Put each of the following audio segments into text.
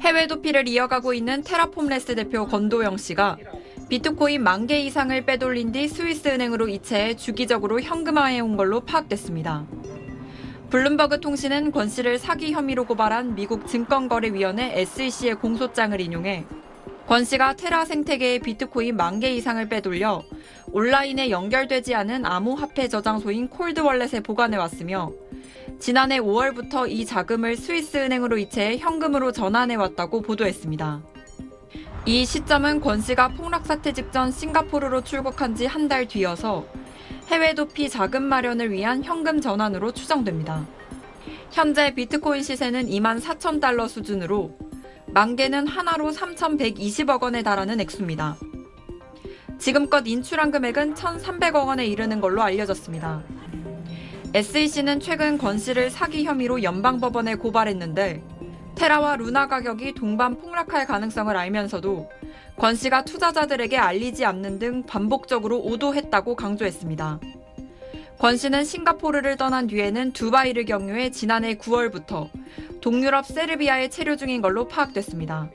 해외 도피를 이어가고 있는 테라폼레스 대표 권도영 씨가 비트코인 10,000개 이상을 빼돌린 뒤 스위스은행으로 이체해 주기적으로 현금화해온 걸로 파악됐습니다. 블룸버그 통신은 권 씨를 사기 혐의로 고발한 미국 증권거래위원회 SEC의 공소장을 인용해 권 씨가 테라 생태계의 비트코인 10,000개 이상을 빼돌려 온라인에 연결되지 않은 암호화폐 저장소인 콜드월렛에 보관해왔으며 지난해 5월부터 이 자금을 스위스은행으로 이체해 현금으로 전환해왔다고 보도했습니다. 이 시점은 권 씨가 폭락 사태 직전 싱가포르로 출국한 지 한 달 뒤여서 해외 도피 자금 마련을 위한 현금 전환으로 추정됩니다. 현재 비트코인 시세는 24,000달러 수준으로 10,000개는 하나로 3,120억 원에 달하는 액수입니다. 지금껏 인출한 금액은 1,300억 원에 이르는 걸로 알려졌습니다. SEC는 최근 권 씨를 사기 혐의로 연방법원에 고발했는데 테라와 루나 가격이 동반 폭락할 가능성을 알면서도 권 씨가 투자자들에게 알리지 않는 등 반복적으로 오도했다고 강조했습니다. 권 씨는 싱가포르를 떠난 뒤에는 두바이를 경유해 지난해 9월부터 동유럽 세르비아에 체류 중인 걸로 파악됐습니다.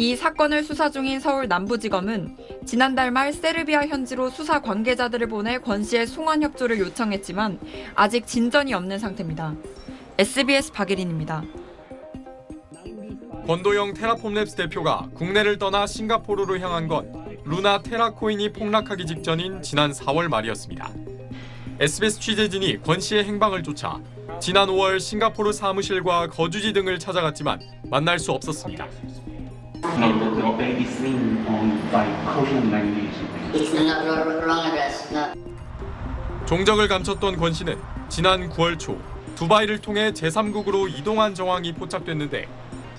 이 사건을 수사 중인 서울 남부지검은 지난달 말 세르비아 현지로 수사 관계자들을 보내 권 씨의 송환 협조를 요청했지만 아직 진전이 없는 상태입니다. SBS 박예린입니다. 권도영 테라폼랩스 대표가 국내를 떠나 싱가포르로 향한 건 루나 테라코인이 폭락하기 직전인 지난 4월 말이었습니다. SBS 취재진이 권 씨의 행방을 쫓아 지난 5월 싱가포르 사무실과 거주지 등을 찾아갔지만 만날 수 없었습니다. No, the baby's seen by COVID-19. It's not wrong address. No. 종적을 감췄던 권 씨는 지난 9월 초 두바이를 통해 제3국으로 이동한 정황이 포착됐는데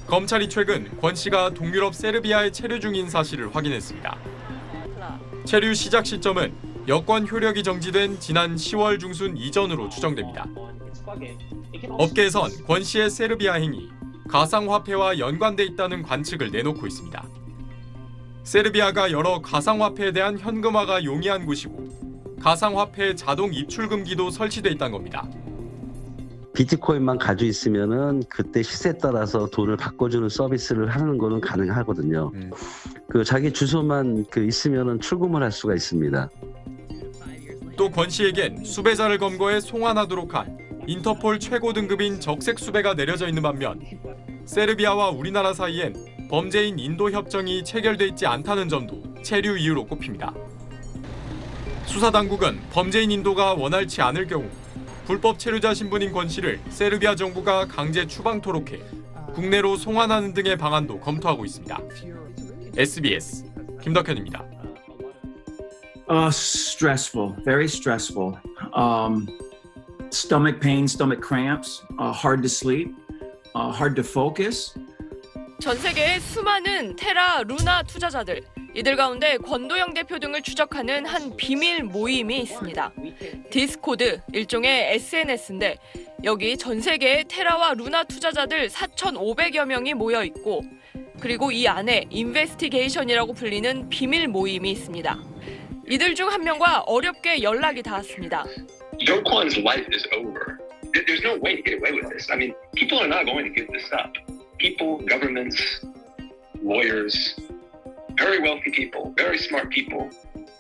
검찰이 최근 권 씨가 동유럽 세르비아에 체류 중인 사실을 확인했습니다. 체류 시작 시점은 여권 효력이 정지된 지난 10월 중순 이전으로 추정됩니다. 업계에선 권 씨의 세르비아 행위, 가상화폐와 연관돼 있다는 관측을 내놓고 있습니다. 세르비아가 여러 가상화폐에 대한 현금화가 용이한 곳이고 가상화폐 자동 입출 금기도 설치돼 있다는 겁니다. 비트코인만 가지고 있으면은 그때 시세에 따라서 돈을 바꿔주는 서비스를 하는 거는 가능하거든요. 그 자기 주소만 있으면은 출금을 할 수가 있습니다. 또 권 씨에겐 수배자를 검거해 송환하도록 한 인터폴 최고 등급인 적색 수배가 내려져 있는 반면 세르비아와 우리나라 사이엔 범죄인 인도 협정이 체결돼 있지 않다는 점도 체류 이유로 꼽힙니다. 수사 당국은 범죄인 인도가 원활치 않을 경우 불법 체류자 신분인 권 씨를 세르비아 정부가 강제 추방토록 해 국내로 송환하는 등의 방안도 검토하고 있습니다. SBS 김덕현입니다. Stressful, very stressful. Stomach pain, stomach cramps, hard to sleep, hard to focus. 전 세계의 수많은 테라, 루나 투자자들, 이들 가운데 권도영 대표 등을 추적하는 한 비밀 모임이 있습니다. 디스코드, 일종의 SNS인데 여기 전 세계의 테라와 루나 투자자들 4,500여 명이 모여 있고 그리고 이 안에 인베스티게이션이라고 불리는 비밀 모임이 있습니다. 이들 중 한 명과 어렵게 연락이 닿았습니다. Do Kwon's life is over. There's no way to get away with this. I mean, people are not going to give this up. People, governments, lawyers, very wealthy people, very smart people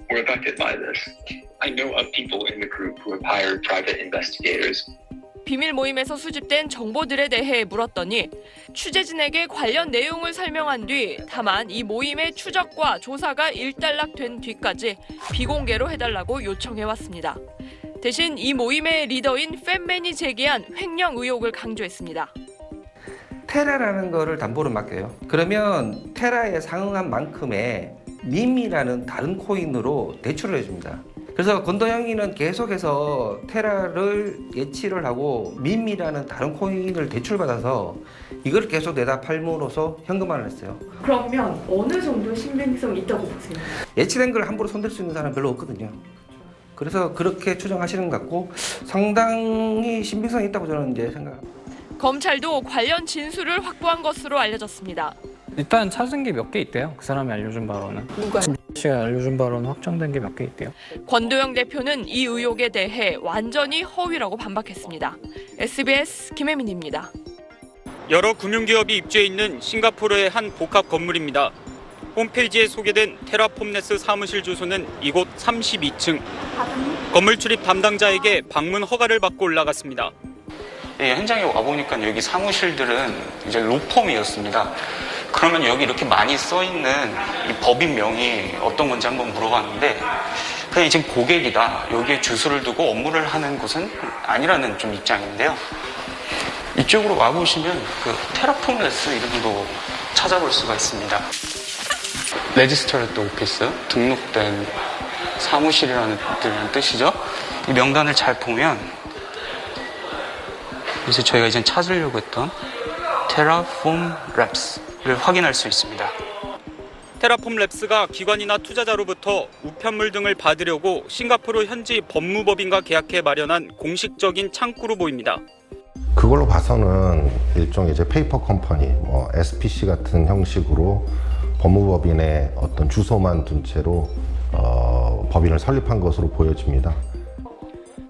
were affected by this. I know of people in the group who have hired private investigators. 비밀 모임에서 수집된 정보들에 대해 물었더니 취재진에게 관련 내용을 설명한 뒤 다만 이 모임의 추적과 조사가 일단락된 뒤까지 비공개로 해달라고 요청해왔습니다. 대신 이 모임의 리더인 팬맨이 제기한 횡령 의혹을 강조했습니다. 테라라는 거를 담보로 맡겨요. 그러면 테라에 상응한 만큼의 밈이라는 다른 코인으로 대출을 해줍니다. 그래서 권도영이는 계속해서 테라를 예치를 하고 밈이라는 다른 코인을 대출받아서 이걸 계속 내다 팔므로써 현금화를 했어요. 그러면 어느 정도 신빙성이 있다고 보세요? 예치된 걸 함부로 손댈 수 있는 사람은 별로 없거든요. 그래서 그렇게 추정하시는 것 같고 상당히 신빙성이 있다고 저는 이제 생각합니다. 검찰도 관련 진술을 확보한 것으로 알려졌습니다. 일단 찾은 게 몇 개 있대요. 그 사람이 알려준 바로는. 누가? 씨가 알려준 바로는 확정된 게 몇 개 있대요. 권도영 대표는 이 의혹에 대해 완전히 허위라고 반박했습니다. SBS 김혜민입니다. 여러 금융기업이 입주해 있는 싱가포르의 한 복합 건물입니다. 홈페이지에 소개된 테라폼네스 사무실 주소는 이곳 32층. 건물 출입 담당자에게 방문 허가를 받고 올라갔습니다. 네, 현장에 와보니까 여기 사무실들은 이제 로펌이었습니다. 그러면 여기 이렇게 많이 써있는 이 법인명이 어떤 건지 한번 물어봤는데 그냥 지금 고객이다. 여기에 주소를 두고 업무를 하는 곳은 아니라는 좀 입장인데요. 이쪽으로 와보시면 그 테라폼네스 이름도 찾아볼 수가 있습니다. 레지스터드 오피스, 등록된 사무실이라는 뜻이죠. 이 명단을 잘 보면 그래서 저희가 이제 찾으려고 했던 테라폼랩스를 확인할 수 있습니다. 테라폼랩스가 기관이나 투자자로부터 우편물 등을 받으려고 싱가포르 현지 법무법인과 계약해 마련한 공식적인 창구로 보입니다. 그걸로 봐서는 일종의 이제 페이퍼 컴퍼니, SPC 같은 형식으로 법무법인의 어떤 주소만 둔 채로 법인을 설립한 것으로 보여집니다.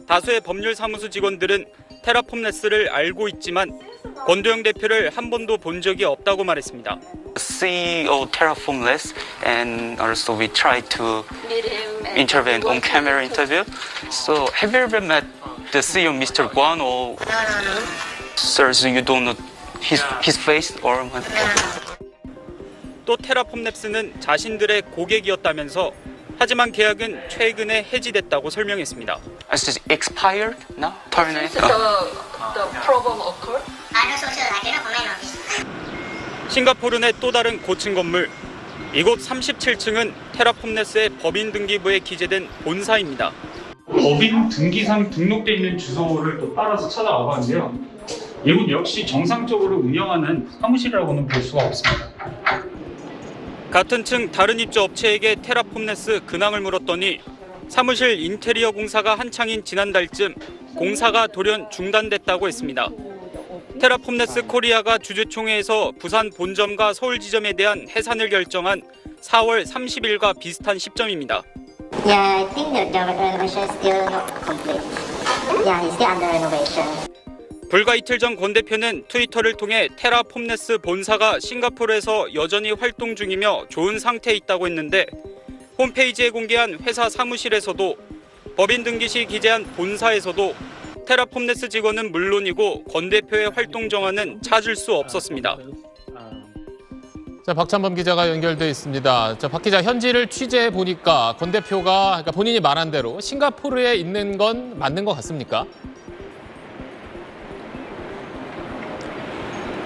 다수의 법률사무소 직원들은 테라폼네스를 알고 있지만 권도영 대표를 한 번도 본 적이 없다고 말했습니다. CEO Terraformless and also we tried to intervene on camera interview. So have you ever met the CEO Mr. Guan or sir, so you don't know his face or what? 또 테라폼랩스는 자신들의 고객이었다면서 하지만 계약은 최근에 해지됐다고 설명했습니다. Is it expired now? Terminated? The problem occurred? 싱가포르 내 또 다른 고층 건물. 이곳 37층은 테라폼네스의 법인 등기부에 기재된 본사입니다. 법인 등기상 등록돼 있는 주소를 또 따라서 찾아와 봤는데요. 이곳 역시 정상적으로 운영하는 사무실이라고는 볼 수가 없습니다. 같은 층 다른 입주 업체에게 테라폼네스 근황을 물었더니 사무실 인테리어 공사가 한창인 지난달쯤 공사가 돌연 중단됐다고 했습니다. 테라폼네스 코리아가 주주총회에서 부산 본점과 서울 지점에 대한 해산을 결정한 4월 30일과 비슷한 시점입니다. Yeah, I think that the renovation is still not complete. Yeah, it's still under renovation. 불과 이틀 전 권 대표는 트위터를 통해 테라폼네스 본사가 싱가포르에서 여전히 활동 중이며 좋은 상태에 있다고 했는데 홈페이지에 공개한 회사 사무실에서도 법인 등기 시 기재한 본사에서도 테라폼네스 직원은 물론이고 권 대표의 활동 정황은 찾을 수 없었습니다. 자, 박찬범 기자가 연결돼 있습니다. 자, 박 기자, 현지를 취재해 보니까 권 대표가 그러니까 본인이 말한 대로 싱가포르에 있는 건 맞는 것 같습니까?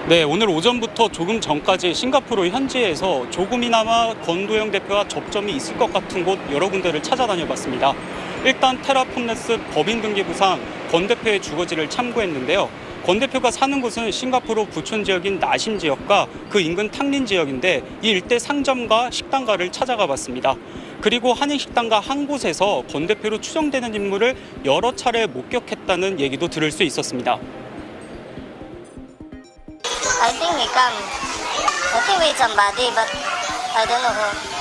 네, 오늘 오전부터 조금 전까지 싱가포르 현지에서 조금이나마 권도영 대표와 접점이 있을 것 같은 곳 여러 군데를 찾아다녀봤습니다. 일단 테라폼네스 법인 등기부상 권 대표의 주거지를 참고했는데요. 권 대표가 사는 곳은 싱가포르 부촌 지역인 나심 지역과 그 인근 탕린 지역인데 이 일대 상점과 식당가를 찾아가 봤습니다. 그리고 한인식당가 한 곳에서 권 대표로 추정되는 인물을 여러 차례 목격했다는 얘기도 들을 수 있었습니다. I think he come. I think with somebody, but I don't know who.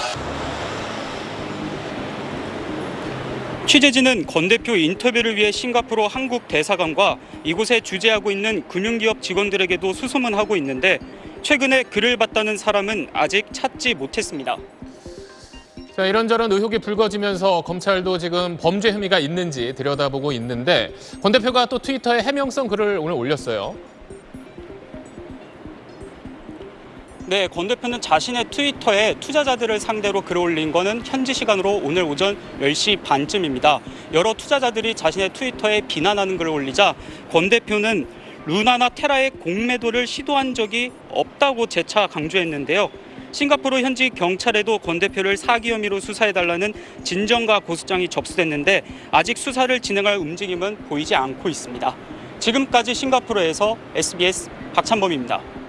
취재진은 권 대표 인터뷰를 위해 싱가포르 한국 대사관과 이곳에 주재하고 있는 금융기업 직원들에게도 수소문하고 있는데 최근에 그를 봤다는 사람은 아직 찾지 못했습니다. 자, 이런저런 의혹이 불거지면서 검찰도 지금 범죄 혐의가 있는지 들여다보고 있는데 권 대표가 또 트위터에 해명성 글을 오늘 올렸어요. 네, 권 대표는 자신의 트위터에 투자자들을 상대로 글을 올린 거는 현지 시간으로 오늘 오전 10시 반쯤입니다. 여러 투자자들이 자신의 트위터에 비난하는 글을 올리자 권 대표는 루나나 테라의 공매도를 시도한 적이 없다고 재차 강조했는데요. 싱가포르 현지 경찰에도 권 대표를 사기 혐의로 수사해달라는 진정과 고소장이 접수됐는데 아직 수사를 진행할 움직임은 보이지 않고 있습니다. 지금까지 싱가포르에서 SBS 박찬범입니다.